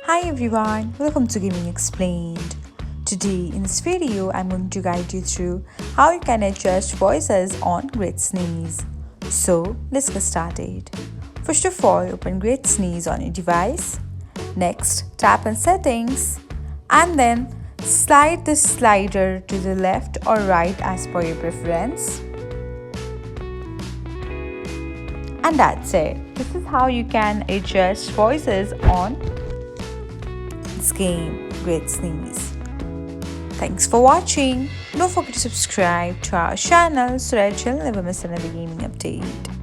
Hi everyone, welcome to Gaming Explained. Today in this video, I'm going to guide you through how you can adjust voices on Great Sneeze. So let's get started. First of all, open Great Sneeze on your device. Next, tap on Settings and then slide the slider to the left or right as per your preference. And that's it. This is how you can adjust voices on this game, Great Sneeze. Thanks for watching. Don't forget to subscribe to our channel so that you'll never miss another gaming update.